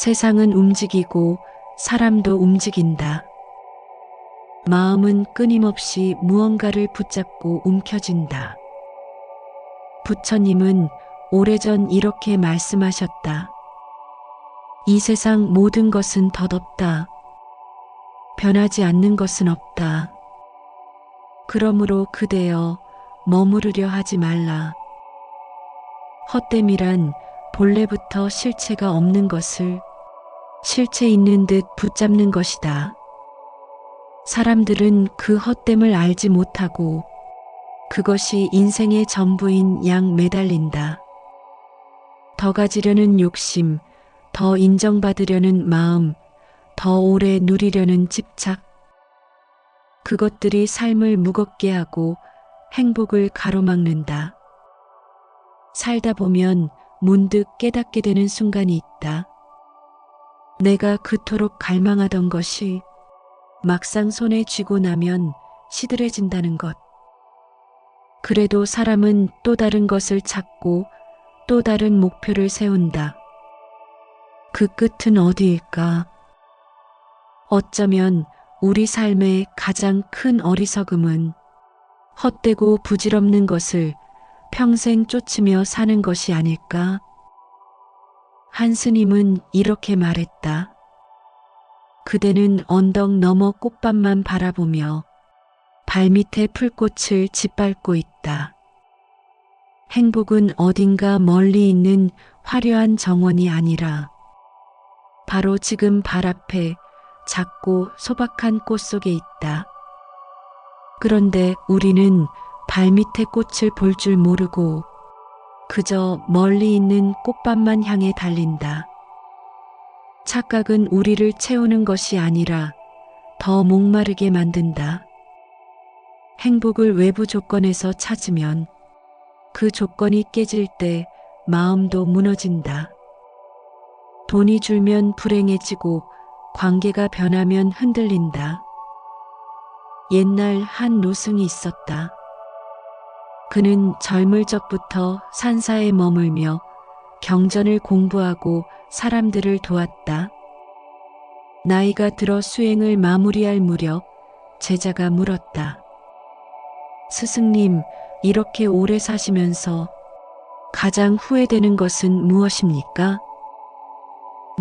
세상은 움직이고 사람도 움직인다. 마음은 끊임없이 무언가를 붙잡고 움켜쥔다. 부처님은 오래전 이렇게 말씀하셨다. 이 세상 모든 것은 덧없다. 변하지 않는 것은 없다. 그러므로 그대여 머무르려 하지 말라. 헛됨이란 본래부터 실체가 없는 것을 실체 있는 듯 붙잡는 것이다. 사람들은 그 헛됨을 알지 못하고 그것이 인생의 전부인 양 매달린다. 더 가지려는 욕심, 더 인정받으려는 마음, 더 오래 누리려는 집착. 그것들이 삶을 무겁게 하고 행복을 가로막는다. 살다 보면 문득 깨닫게 되는 순간이 있다. 내가 그토록 갈망하던 것이 막상 손에 쥐고 나면 시들해진다는 것. 그래도 사람은 또 다른 것을 찾고 또 다른 목표를 세운다. 그 끝은 어디일까? 어쩌면 우리 삶의 가장 큰 어리석음은 헛되고 부질없는 것을 평생 쫓으며 사는 것이 아닐까? 한 스님은 이렇게 말했다. 그대는 언덕 너머 꽃밭만 바라보며 발밑에 풀꽃을 짓밟고 있다. 행복은 어딘가 멀리 있는 화려한 정원이 아니라 바로 지금 발 앞에 작고 소박한 꽃 속에 있다. 그런데 우리는 발밑의 꽃을 볼 줄 모르고 그저 멀리 있는 꽃밭만 향해 달린다. 착각은 우리를 채우는 것이 아니라 더 목마르게 만든다. 행복을 외부 조건에서 찾으면 그 조건이 깨질 때 마음도 무너진다. 돈이 줄면 불행해지고 관계가 변하면 흔들린다. 옛날 한 노승이 있었다. 그는 젊을 적부터 산사에 머물며 경전을 공부하고 사람들을 도왔다. 나이가 들어 수행을 마무리할 무렵 제자가 물었다. 스승님, 이렇게 오래 사시면서 가장 후회되는 것은 무엇입니까?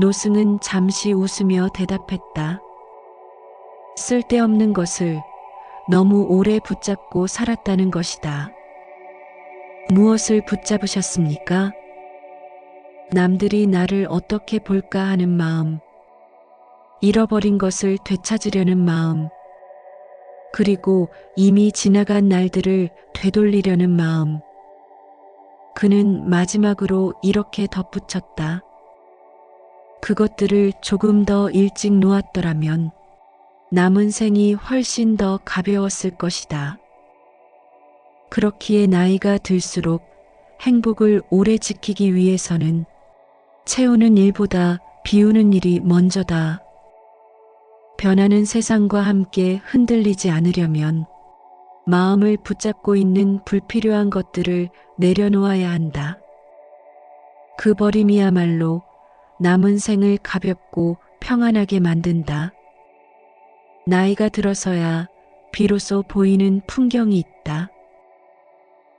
노승은 잠시 웃으며 대답했다. 쓸데없는 것을 너무 오래 붙잡고 살았다는 것이다. 무엇을 붙잡으셨습니까? 남들이 나를 어떻게 볼까 하는 마음, 잃어버린 것을 되찾으려는 마음, 그리고 이미 지나간 날들을 되돌리려는 마음. 그는 마지막으로 이렇게 덧붙였다. 그것들을 조금 더 일찍 놓았더라면 남은 생이 훨씬 더 가벼웠을 것이다. 그렇기에 나이가 들수록 행복을 오래 지키기 위해서는 채우는 일보다 비우는 일이 먼저다. 변하는 세상과 함께 흔들리지 않으려면 마음을 붙잡고 있는 불필요한 것들을 내려놓아야 한다. 그 버림이야말로 남은 생을 가볍고 평안하게 만든다. 나이가 들어서야 비로소 보이는 풍경이 있다.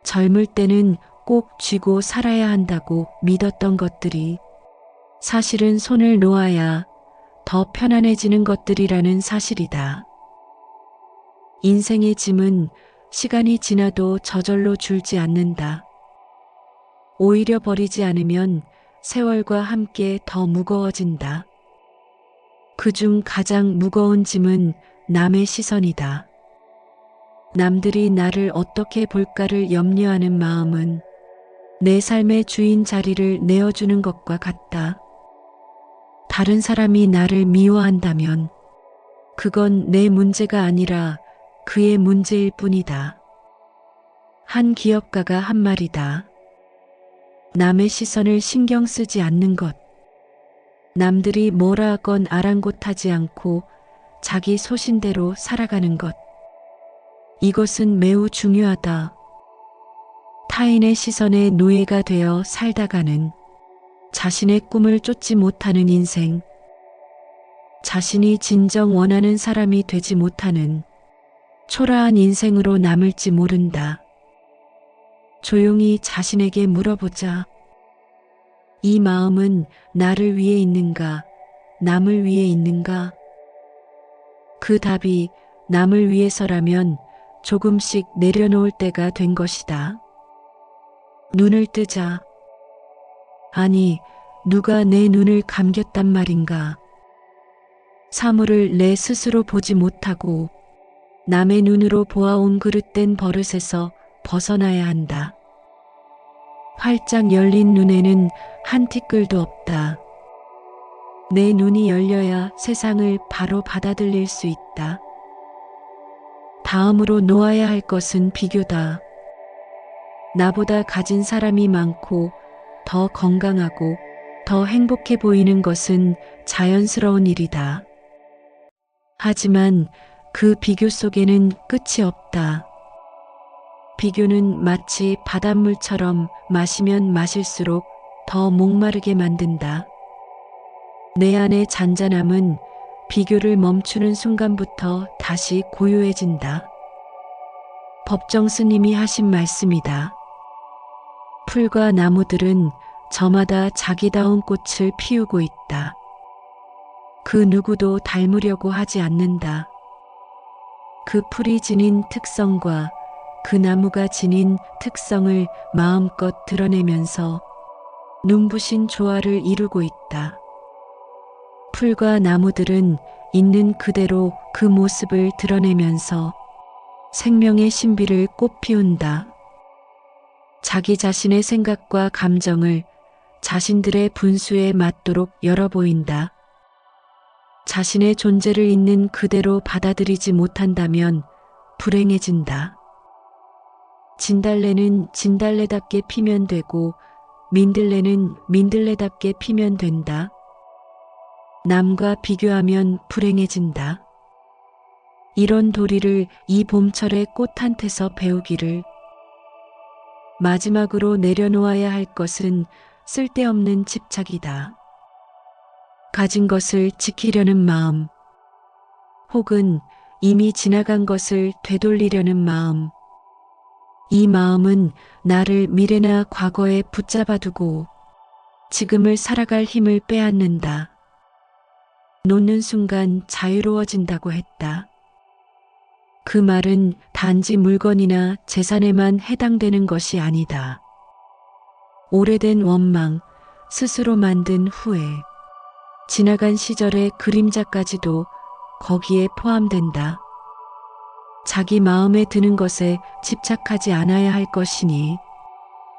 젊을 때는 꼭 쥐고 살아야 한다고 믿었던 것들이 사실은 손을 놓아야 더 편안해지는 것들이라는 사실이다. 인생의 짐은 시간이 지나도 저절로 줄지 않는다. 오히려 버리지 않으면 세월과 함께 더 무거워진다. 그중 가장 무거운 짐은 남의 시선이다. 남들이 나를 어떻게 볼까를 염려하는 마음은 내 삶의 주인 자리를 내어주는 것과 같다. 다른 사람이 나를 미워한다면 그건 내 문제가 아니라 그의 문제일 뿐이다. 한 기업가가 한 말이다. 남의 시선을 신경 쓰지 않는 것. 남들이 뭐라 하건 아랑곳하지 않고 자기 소신대로 살아가는 것. 이것은 매우 중요하다. 타인의 시선에 노예가 되어 살다가는 자신의 꿈을 쫓지 못하는 인생, 자신이 진정 원하는 사람이 되지 못하는 초라한 인생으로 남을지 모른다. 조용히 자신에게 물어보자. 이 마음은 나를 위해 있는가, 남을 위해 있는가? 그 답이 남을 위해서라면 조금씩 내려놓을 때가 된 것이다. 눈을 뜨자. 아니, 누가 내 눈을 감겼단 말인가? 사물을 내 스스로 보지 못하고 남의 눈으로 보아온 그릇된 버릇에서 벗어나야 한다. 활짝 열린 눈에는 한 티끌도 없다. 내 눈이 열려야 세상을 바로 받아들일 수 있다. 다음으로 놓아야 할 것은 비교다. 나보다 가진 사람이 많고 더 건강하고 더 행복해 보이는 것은 자연스러운 일이다. 하지만 그 비교 속에는 끝이 없다. 비교는 마치 바닷물처럼 마시면 마실수록 더 목마르게 만든다. 내 안의 잔잔함은 비교를 멈추는 순간부터 다시 고요해진다. 법정 스님이 하신 말씀이다. 풀과 나무들은 저마다 자기다운 꽃을 피우고 있다. 그 누구도 닮으려고 하지 않는다. 그 풀이 지닌 특성과 그 나무가 지닌 특성을 마음껏 드러내면서 눈부신 조화를 이루고 있다. 풀과 나무들은 있는 그대로 그 모습을 드러내면서 생명의 신비를 꽃피운다. 자기 자신의 생각과 감정을 자신들의 분수에 맞도록 열어 보인다. 자신의 존재를 있는 그대로 받아들이지 못한다면 불행해진다. 진달래는 진달래답게 피면 되고 민들레는 민들레답게 피면 된다. 남과 비교하면 불행해진다. 이런 도리를 이 봄철의 꽃한테서 배우기를. 마지막으로 내려놓아야 할 것은 쓸데없는 집착이다. 가진 것을 지키려는 마음, 혹은 이미 지나간 것을 되돌리려는 마음. 이 마음은 나를 미래나 과거에 붙잡아두고 지금을 살아갈 힘을 빼앗는다. 놓는 순간 자유로워진다고 했다. 그 말은 단지 물건이나 재산에만 해당되는 것이 아니다. 오래된 원망, 스스로 만든 후회, 지나간 시절의 그림자까지도 거기에 포함된다. 자기 마음에 드는 것에 집착하지 않아야 할 것이니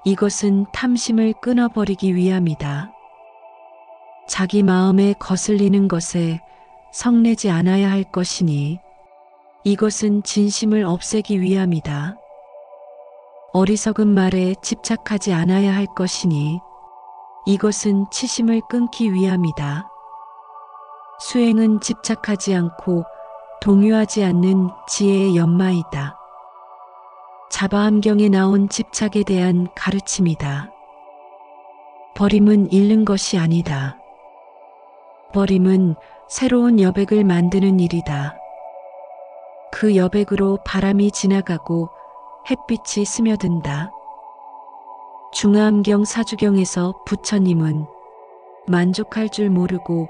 이것은 탐심을 끊어버리기 위함이다. 자기 마음에 거슬리는 것에 성내지 않아야 할 것이니 이것은 진심을 없애기 위함이다. 어리석은 말에 집착하지 않아야 할 것이니 이것은 치심을 끊기 위함이다. 수행은 집착하지 않고 동요하지 않는 지혜의 연마이다. 자바함경에 나온 집착에 대한 가르침이다. 버림은 잃는 것이 아니다. 버림은 새로운 여백을 만드는 일이다. 그 여백으로 바람이 지나가고 햇빛이 스며든다. 중화암경 사주경에서 부처님은 만족할 줄 모르고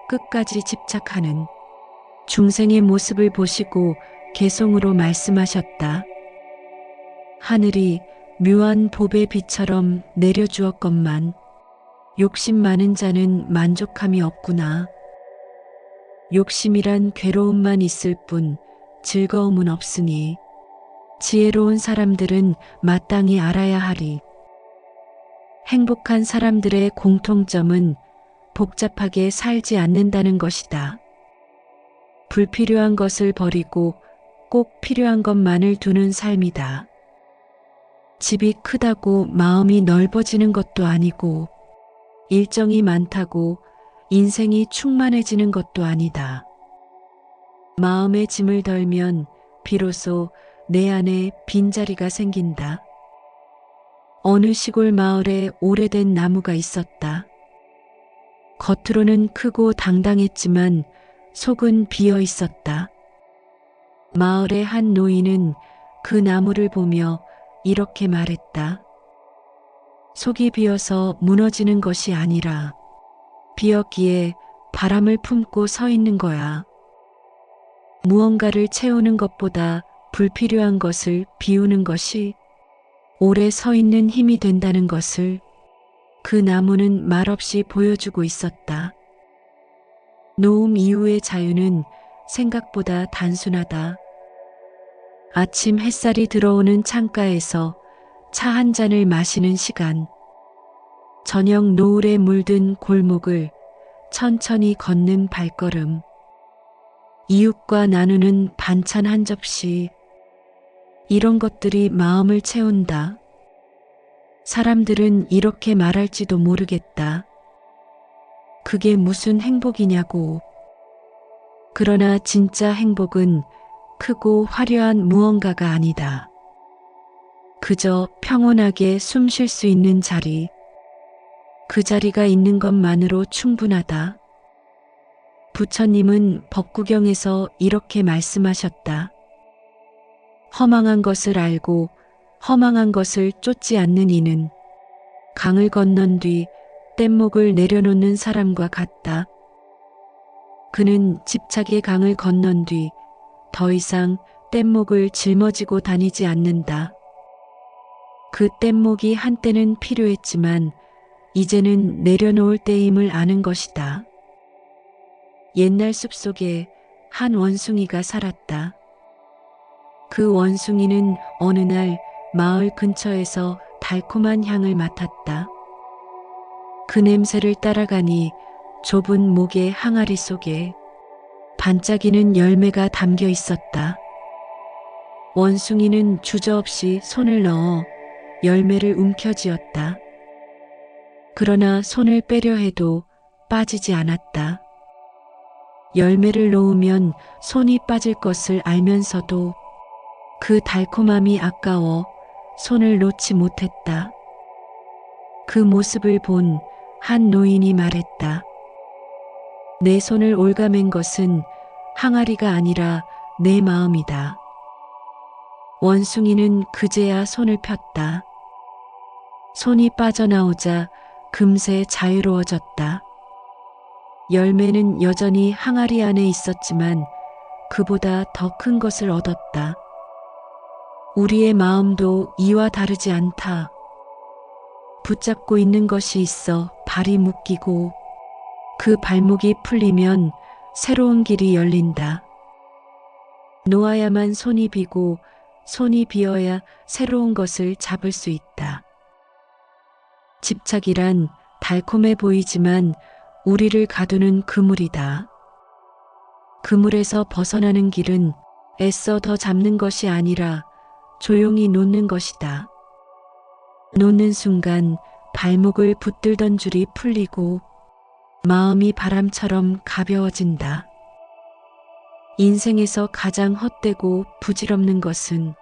끝까지 집착하는 중생의 모습을 보시고 개송으로 말씀하셨다. 하늘이 묘한 봅의 비처럼 내려주었건만 욕심 많은 자는 만족함이 없구나. 욕심이란 괴로움만 있을 뿐 즐거움은 없으니 지혜로운 사람들은 마땅히 알아야 하리. 행복한 사람들의 공통점은 복잡하게 살지 않는다는 것이다. 불필요한 것을 버리고 꼭 필요한 것만을 두는 삶이다. 집이 크다고 마음이 넓어지는 것도 아니고 일정이 많다고 인생이 충만해지는 것도 아니다. 마음의 짐을 덜면 비로소 내 안에 빈자리가 생긴다. 어느 시골 마을에 오래된 나무가 있었다. 겉으로는 크고 당당했지만 속은 비어 있었다. 마을의 한 노인은 그 나무를 보며 이렇게 말했다. 속이 비어서 무너지는 것이 아니라 비었기에 바람을 품고 서 있는 거야. 무언가를 채우는 것보다 불필요한 것을 비우는 것이 오래 서 있는 힘이 된다는 것을 그 나무는 말없이 보여주고 있었다. 노움 이후의 자유는 생각보다 단순하다. 아침 햇살이 들어오는 창가에서 차 한 잔을 마시는 시간. 저녁 노을에 물든 골목을 천천히 걷는 발걸음. 이웃과 나누는 반찬 한 접시. 이런 것들이 마음을 채운다. 사람들은 이렇게 말할지도 모르겠다. 그게 무슨 행복이냐고. 그러나 진짜 행복은 크고 화려한 무언가가 아니다. 그저 평온하게 숨 쉴 수 있는 자리. 그 자리가 있는 것만으로 충분하다. 부처님은 법구경에서 이렇게 말씀하셨다. 허망한 것을 알고 허망한 것을 쫓지 않는 이는 강을 건넌 뒤 뗏목을 내려놓는 사람과 같다. 그는 집착의 강을 건넌 뒤 더 이상 뗏목을 짊어지고 다니지 않는다. 그 뗏목이 한때는 필요했지만 이제는 내려놓을 때임을 아는 것이다. 옛날 숲속에 한 원숭이가 살았다. 그 원숭이는 어느 날 마을 근처에서 달콤한 향을 맡았다. 그 냄새를 따라가니 좁은 목의 항아리 속에 반짝이는 열매가 담겨 있었다. 원숭이는 주저없이 손을 넣어 열매를 움켜쥐었다. 그러나 손을 빼려 해도 빠지지 않았다. 열매를 놓으면 손이 빠질 것을 알면서도 그 달콤함이 아까워 손을 놓지 못했다. 그 모습을 본 한 노인이 말했다. 내 손을 올가맨 것은 항아리가 아니라 내 마음이다. 원숭이는 그제야 손을 폈다. 손이 빠져나오자 금세 자유로워졌다. 열매는 여전히 항아리 안에 있었지만 그보다 더 큰 것을 얻었다. 우리의 마음도 이와 다르지 않다. 붙잡고 있는 것이 있어 발이 묶이고 그 발목이 풀리면 새로운 길이 열린다. 놓아야만 손이 비고 손이 비어야 새로운 것을 잡을 수 있다. 집착이란 달콤해 보이지만 우리를 가두는 그물이다. 그물에서 벗어나는 길은 애써 더 잡는 것이 아니라 조용히 놓는 것이다. 놓는 순간 발목을 붙들던 줄이 풀리고 마음이 바람처럼 가벼워진다. 인생에서 가장 헛되고 부질없는 것은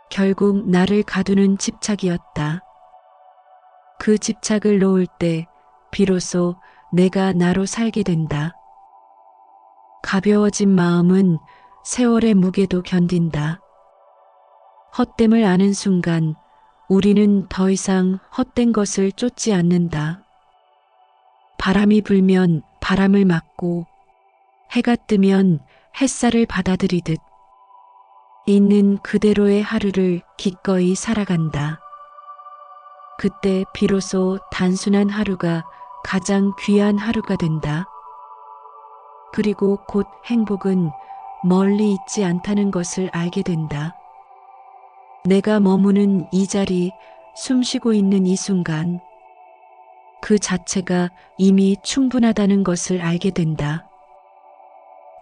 결국 나를 가두는 집착이었다. 그 집착을 놓을 때 비로소 내가 나로 살게 된다. 가벼워진 마음은 세월의 무게도 견딘다. 헛됨을 아는 순간 우리는 더 이상 헛된 것을 쫓지 않는다. 바람이 불면 바람을 맞고 해가 뜨면 햇살을 받아들이듯 있는 그대로의 하루를 기꺼이 살아간다. 그때 비로소 단순한 하루가 가장 귀한 하루가 된다. 그리고 곧 행복은 멀리 있지 않다는 것을 알게 된다. 내가 머무는 이 자리, 숨쉬고 있는 이 순간, 그 자체가 이미 충분하다는 것을 알게 된다.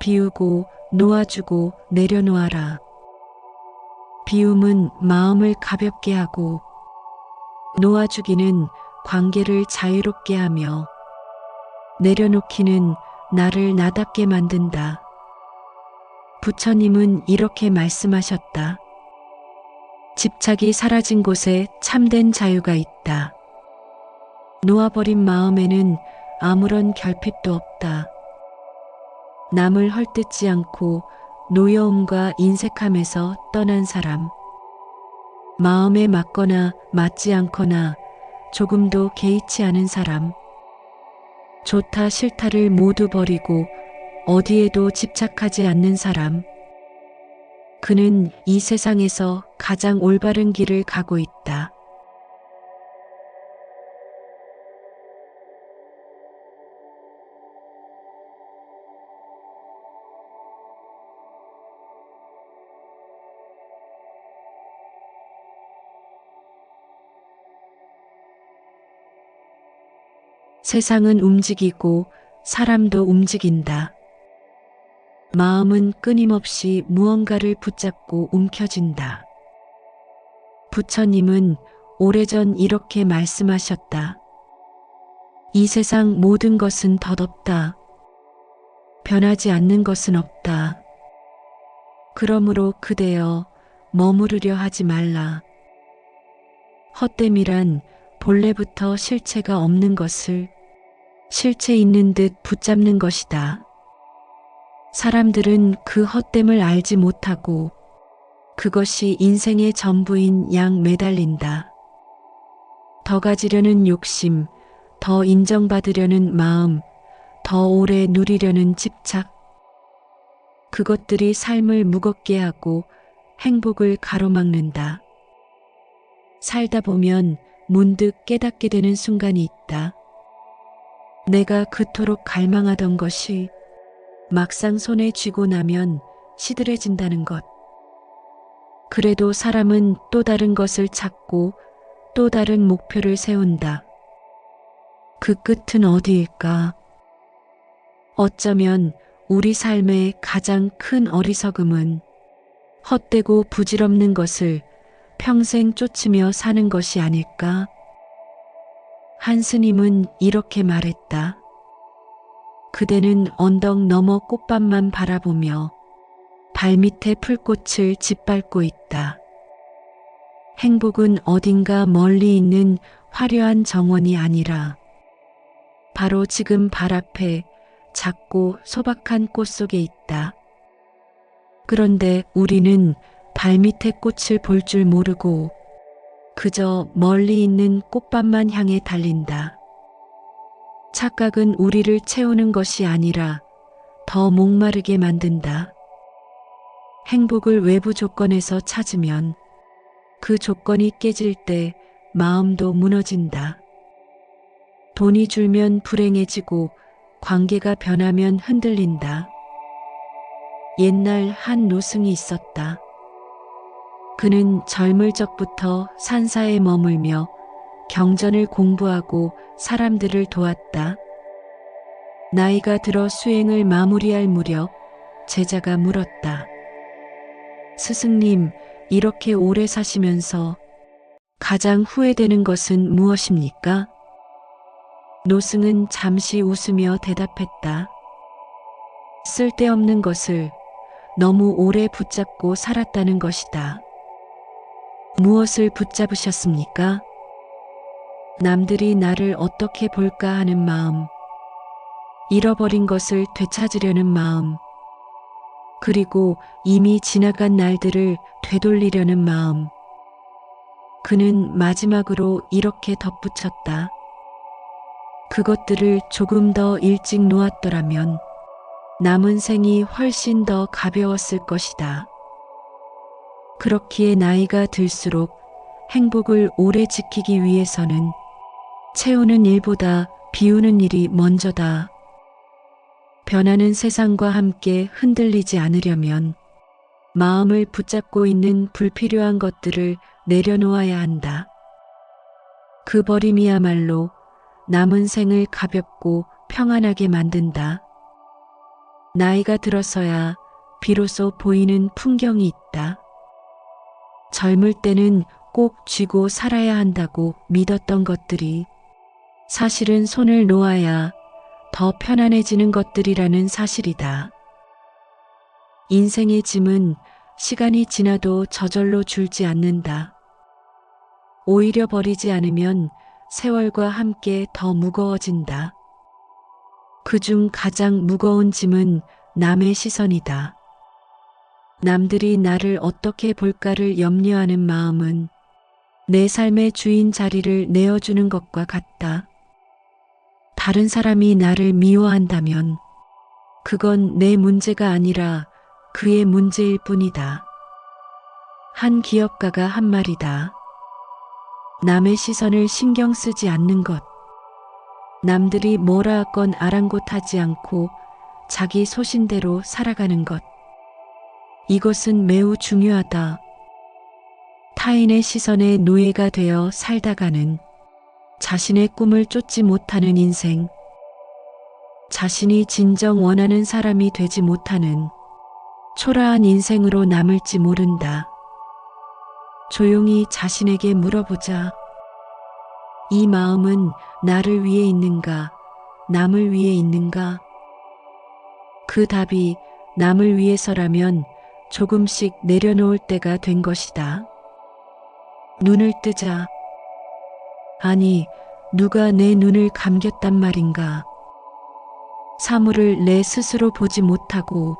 비우고 놓아주고 내려놓아라. 비움은 마음을 가볍게 하고 놓아주기는 관계를 자유롭게 하며 내려놓기는 나를 나답게 만든다. 부처님은 이렇게 말씀하셨다. 집착이 사라진 곳에 참된 자유가 있다. 놓아버린 마음에는 아무런 결핍도 없다. 남을 헐뜯지 않고 노여움과 인색함에서 떠난 사람. 마음에 맞거나 맞지 않거나 조금도 개의치 않은 사람. 좋다 싫다를 모두 버리고 어디에도 집착하지 않는 사람. 그는 이 세상에서 가장 올바른 길을 가고 있다. 세상은 움직이고 사람도 움직인다. 마음은 끊임없이 무언가를 붙잡고 움켜쥔다. 부처님은 오래전 이렇게 말씀하셨다. 이 세상 모든 것은 덧없다. 변하지 않는 것은 없다. 그러므로 그대여 머무르려 하지 말라. 헛됨이란 본래부터 실체가 없는 것을 실체 있는 듯 붙잡는 것이다. 사람들은 그 헛됨을 알지 못하고 그것이 인생의 전부인 양 매달린다. 더 가지려는 욕심, 더 인정받으려는 마음, 더 오래 누리려는 집착. 그것들이 삶을 무겁게 하고 행복을 가로막는다. 살다 보면 문득 깨닫게 되는 순간이 있다. 내가 그토록 갈망하던 것이 막상 손에 쥐고 나면 시들해진다는 것. 그래도 사람은 또 다른 것을 찾고 또 다른 목표를 세운다. 그 끝은 어디일까? 어쩌면 우리 삶의 가장 큰 어리석음은 헛되고 부질없는 것을 평생 쫓으며 사는 것이 아닐까? 한 스님은 이렇게 말했다. 그대는 언덕 너머 꽃밭만 바라보며 발밑에 풀꽃을 짓밟고 있다. 행복은 어딘가 멀리 있는 화려한 정원이 아니라 바로 지금 발 앞에 작고 소박한 꽃 속에 있다. 그런데 우리는 발밑의 꽃을 볼 줄 모르고 그저 멀리 있는 꽃밭만 향해 달린다. 착각은 우리를 채우는 것이 아니라 더 목마르게 만든다. 행복을 외부 조건에서 찾으면 그 조건이 깨질 때 마음도 무너진다. 돈이 줄면 불행해지고 관계가 변하면 흔들린다. 옛날 한 노승이 있었다. 그는 젊을 적부터 산사에 머물며 경전을 공부하고 사람들을 도왔다. 나이가 들어 수행을 마무리할 무렵 제자가 물었다. 스승님, 이렇게 오래 사시면서 가장 후회되는 것은 무엇입니까? 노승은 잠시 웃으며 대답했다. 쓸데없는 것을 너무 오래 붙잡고 살았다는 것이다. 무엇을 붙잡으셨습니까? 남들이 나를 어떻게 볼까 하는 마음, 잃어버린 것을 되찾으려는 마음, 그리고 이미 지나간 날들을 되돌리려는 마음. 그는 마지막으로 이렇게 덧붙였다. 그것들을 조금 더 일찍 놓았더라면 남은 생이 훨씬 더 가벼웠을 것이다. 그렇기에 나이가 들수록 행복을 오래 지키기 위해서는 채우는 일보다 비우는 일이 먼저다. 변하는 세상과 함께 흔들리지 않으려면 마음을 붙잡고 있는 불필요한 것들을 내려놓아야 한다. 그 버림이야말로 남은 생을 가볍고 평안하게 만든다. 나이가 들어서야 비로소 보이는 풍경이 있다. 젊을 때는 꼭 쥐고 살아야 한다고 믿었던 것들이 사실은 손을 놓아야 더 편안해지는 것들이라는 사실이다. 인생의 짐은 시간이 지나도 저절로 줄지 않는다. 오히려 버리지 않으면 세월과 함께 더 무거워진다. 그중 가장 무거운 짐은 남의 시선이다. 남들이 나를 어떻게 볼까를 염려하는 마음은 내 삶의 주인 자리를 내어주는 것과 같다. 다른 사람이 나를 미워한다면 그건 내 문제가 아니라 그의 문제일 뿐이다. 한 기업가가 한 말이다. 남의 시선을 신경 쓰지 않는 것. 남들이 뭐라 하건 아랑곳하지 않고 자기 소신대로 살아가는 것. 이것은 매우 중요하다. 타인의 시선에 노예가 되어 살다가는 자신의 꿈을 쫓지 못하는 인생, 자신이 진정 원하는 사람이 되지 못하는 초라한 인생으로 남을지 모른다. 조용히 자신에게 물어보자. 이 마음은 나를 위해 있는가, 남을 위해 있는가? 그 답이 남을 위해서라면 조금씩 내려놓을 때가 된 것이다. 눈을 뜨자. 아니, 누가 내 눈을 감겼단 말인가? 사물을 내 스스로 보지 못하고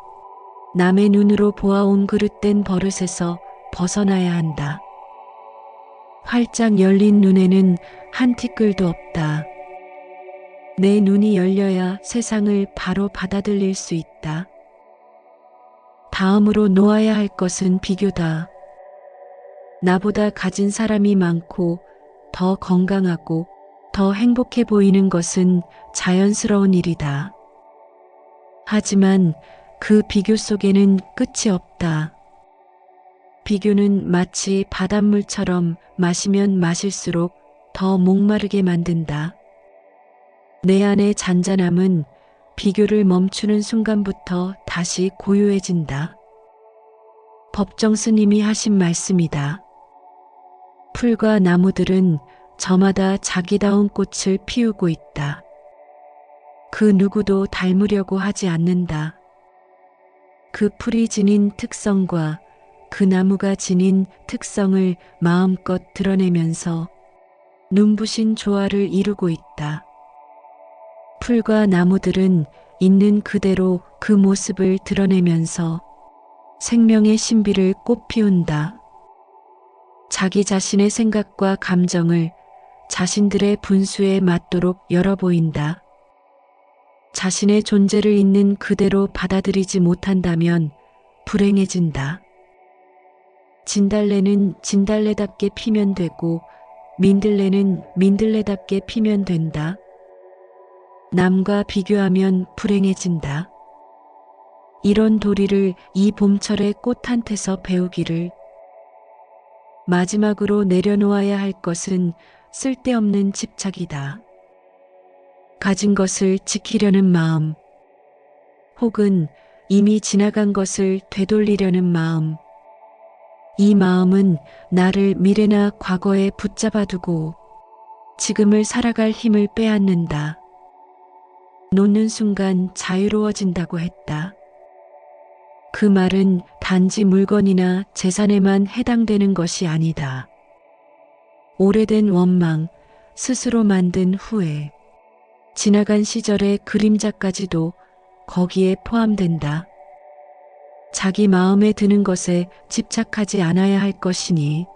남의 눈으로 보아온 그릇된 버릇에서 벗어나야 한다. 활짝 열린 눈에는 한 티끌도 없다. 내 눈이 열려야 세상을 바로 받아들일 수 있다. 다음으로 놓아야 할 것은 비교다. 나보다 가진 사람이 많고 더 건강하고 더 행복해 보이는 것은 자연스러운 일이다. 하지만 그 비교 속에는 끝이 없다. 비교는 마치 바닷물처럼 마시면 마실수록 더 목마르게 만든다. 내 안의 잔잔함은 비교를 멈추는 순간부터 다시 고요해진다. 법정 스님이 하신 말씀이다. 풀과 나무들은 저마다 자기다운 꽃을 피우고 있다. 그 누구도 닮으려고 하지 않는다. 그 풀이 지닌 특성과 그 나무가 지닌 특성을 마음껏 드러내면서 눈부신 조화를 이루고 있다. 풀과 나무들은 있는 그대로 그 모습을 드러내면서 생명의 신비를 꽃피운다. 자기 자신의 생각과 감정을 자신들의 분수에 맞도록 열어 보인다. 자신의 존재를 있는 그대로 받아들이지 못한다면 불행해진다. 진달래는 진달래답게 피면 되고 민들레는 민들레답게 피면 된다. 남과 비교하면 불행해진다. 이런 도리를 이 봄철의 꽃한테서 배우기를. 마지막으로 내려놓아야 할 것은 쓸데없는 집착이다. 가진 것을 지키려는 마음, 혹은 이미 지나간 것을 되돌리려는 마음. 이 마음은 나를 미래나 과거에 붙잡아두고 지금을 살아갈 힘을 빼앗는다. 놓는 순간 자유로워진다고 했다. 그 말은 단지 물건이나 재산에만 해당되는 것이 아니다. 오래된 원망, 스스로 만든 후회, 지나간 시절의 그림자까지도 거기에 포함된다. 자기 마음에 드는 것에 집착하지 않아야 할 것이니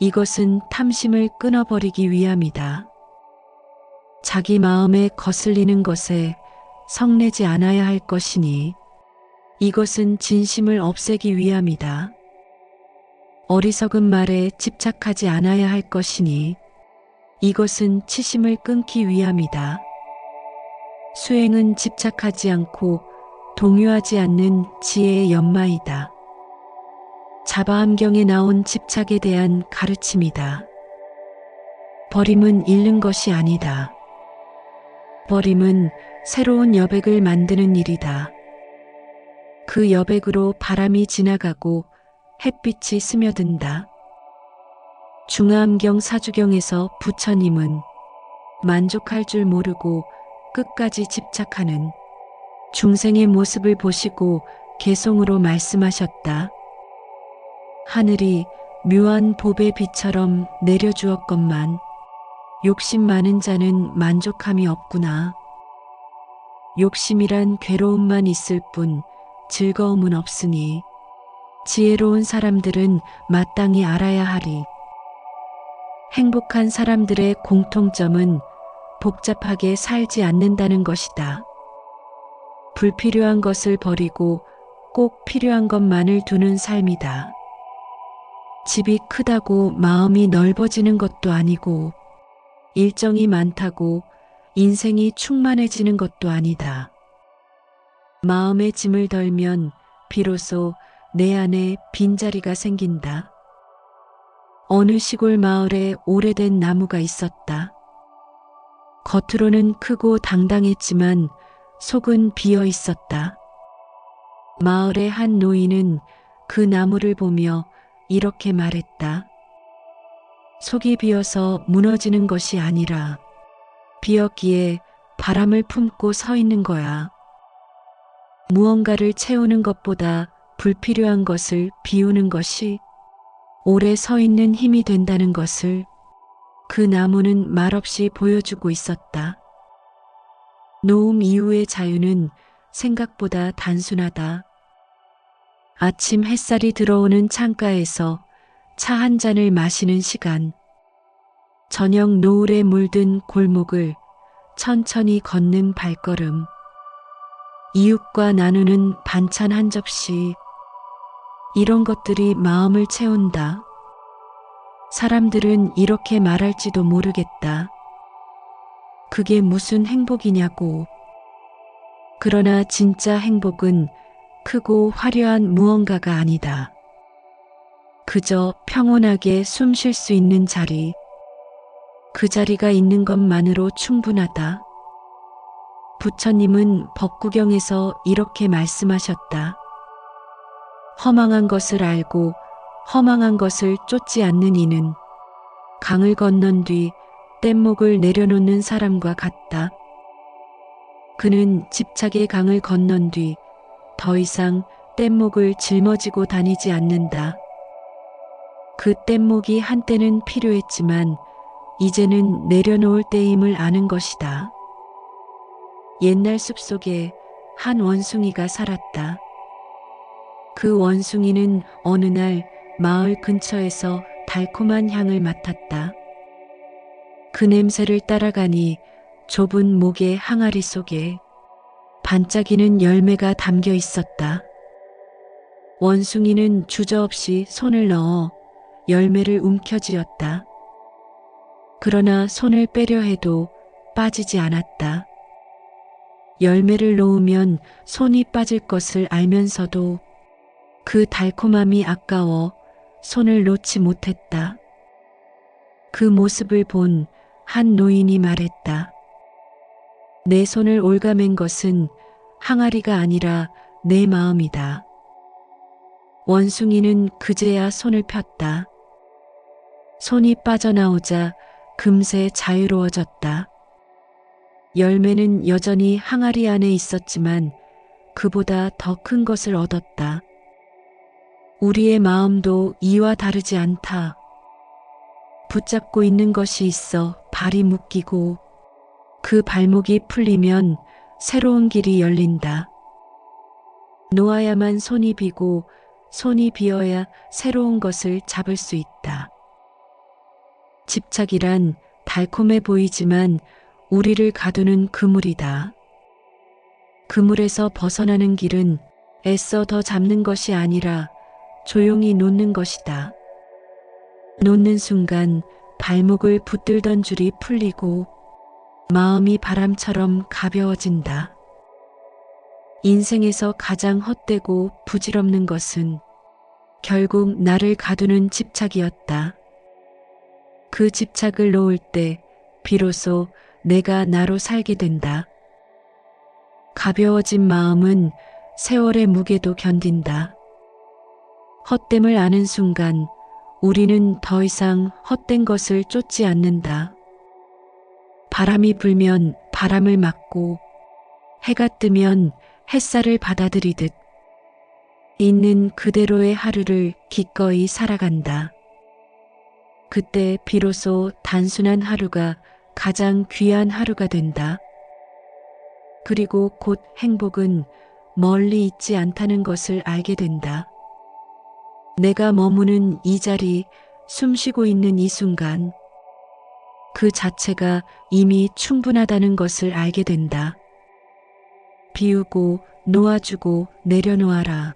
이것은 탐심을 끊어버리기 위함이다. 자기 마음에 거슬리는 것에 성내지 않아야 할 것이니 이것은 진심을 없애기 위함이다. 어리석은 말에 집착하지 않아야 할 것이니 이것은 치심을 끊기 위함이다. 수행은 집착하지 않고 동요하지 않는 지혜의 연마이다. 자바함경에 나온 집착에 대한 가르침이다. 버림은 잃는 것이 아니다. 버림은 새로운 여백을 만드는 일이다. 그 여백으로 바람이 지나가고 햇빛이 스며든다. 중화암경 사주경에서 부처님은 만족할 줄 모르고 끝까지 집착하는 중생의 모습을 보시고 개송으로 말씀하셨다. 하늘이 묘한 봅의 비처럼 내려주었건만 욕심 많은 자는 만족함이 없구나. 욕심이란 괴로움만 있을 뿐 즐거움은 없으니 지혜로운 사람들은 마땅히 알아야 하리. 행복한 사람들의 공통점은 복잡하게 살지 않는다는 것이다. 불필요한 것을 버리고 꼭 필요한 것만을 두는 삶이다. 집이 크다고 마음이 넓어지는 것도 아니고 일정이 많다고 인생이 충만해지는 것도 아니다. 마음의 짐을 덜면 비로소 내 안에 빈자리가 생긴다. 어느 시골 마을에 오래된 나무가 있었다. 겉으로는 크고 당당했지만 속은 비어 있었다. 마을의 한 노인은 그 나무를 보며 이렇게 말했다. 속이 비어서 무너지는 것이 아니라 비었기에 바람을 품고 서 있는 거야. 무언가를 채우는 것보다 불필요한 것을 비우는 것이 오래 서 있는 힘이 된다는 것을 그 나무는 말없이 보여주고 있었다. 노움 이후의 자유는 생각보다 단순하다. 아침 햇살이 들어오는 창가에서 차 한 잔을 마시는 시간, 저녁 노을에 물든 골목을 천천히 걷는 발걸음, 이웃과 나누는 반찬 한 접시, 이런 것들이 마음을 채운다. 사람들은 이렇게 말할지도 모르겠다. 그게 무슨 행복이냐고. 그러나 진짜 행복은 크고 화려한 무언가가 아니다. 그저 평온하게 숨 쉴 수 있는 자리, 그 자리가 있는 것만으로 충분하다. 부처님은 법구경에서 이렇게 말씀하셨다. 허망한 것을 알고 허망한 것을 쫓지 않는 이는 강을 건넌 뒤 뗏목을 내려놓는 사람과 같다. 그는 집착의 강을 건넌 뒤 더 이상 뗏목을 짊어지고 다니지 않는다. 그 뗏목이 한때는 필요했지만 이제는 내려놓을 때임을 아는 것이다. 옛날 숲속에 한 원숭이가 살았다. 그 원숭이는 어느 날 마을 근처에서 달콤한 향을 맡았다. 그 냄새를 따라가니 좁은 목의 항아리 속에 반짝이는 열매가 담겨 있었다. 원숭이는 주저없이 손을 넣어 열매를 움켜쥐었다. 그러나 손을 빼려 해도 빠지지 않았다. 열매를 놓으면 손이 빠질 것을 알면서도 그 달콤함이 아까워 손을 놓지 못했다. 그 모습을 본 한 노인이 말했다. 내 손을 올가맨 것은 항아리가 아니라 내 마음이다. 원숭이는 그제야 손을 폈다. 손이 빠져나오자 금세 자유로워졌다. 열매는 여전히 항아리 안에 있었지만 그보다 더 큰 것을 얻었다. 우리의 마음도 이와 다르지 않다. 붙잡고 있는 것이 있어 발이 묶이고 그 발목이 풀리면 새로운 길이 열린다. 놓아야만 손이 비고 손이 비어야 새로운 것을 잡을 수 있다. 집착이란 달콤해 보이지만 우리를 가두는 그물이다. 그물에서 벗어나는 길은 애써 더 잡는 것이 아니라 조용히 놓는 것이다. 놓는 순간 발목을 붙들던 줄이 풀리고 마음이 바람처럼 가벼워진다. 인생에서 가장 헛되고 부질없는 것은 결국 나를 가두는 집착이었다. 그 집착을 놓을 때 비로소 내가 나로 살게 된다. 가벼워진 마음은 세월의 무게도 견딘다. 헛됨을 아는 순간 우리는 더 이상 헛된 것을 쫓지 않는다. 바람이 불면 바람을 맞고 해가 뜨면 햇살을 받아들이듯 있는 그대로의 하루를 기꺼이 살아간다. 그때 비로소 단순한 하루가 가장 귀한 하루가 된다. 그리고 곧 행복은 멀리 있지 않다는 것을 알게 된다. 내가 머무는 이 자리, 숨 쉬고 있는 이 순간, 그 자체가 이미 충분하다는 것을 알게 된다. 비우고 놓아주고 내려놓아라.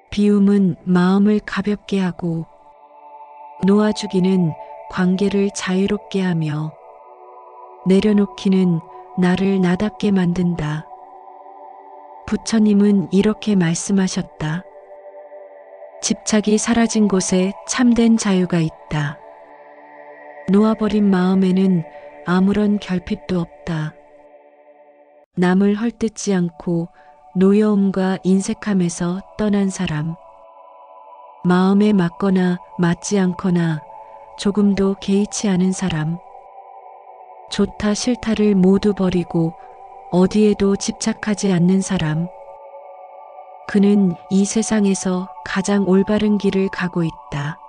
비움은 마음을 가볍게 하고 놓아주기는 관계를 자유롭게 하며 내려놓기는 나를 나답게 만든다. 부처님은 이렇게 말씀하셨다. 집착이 사라진 곳에 참된 자유가 있다. 놓아버린 마음에는 아무런 결핍도 없다. 남을 헐뜯지 않고 노여움과 인색함에서 떠난 사람. 마음에 맞거나 맞지 않거나 조금도 개의치 않은 사람. 좋다 싫다를 모두 버리고 어디에도 집착하지 않는 사람. 그는 이 세상에서 가장 올바른 길을 가고 있다.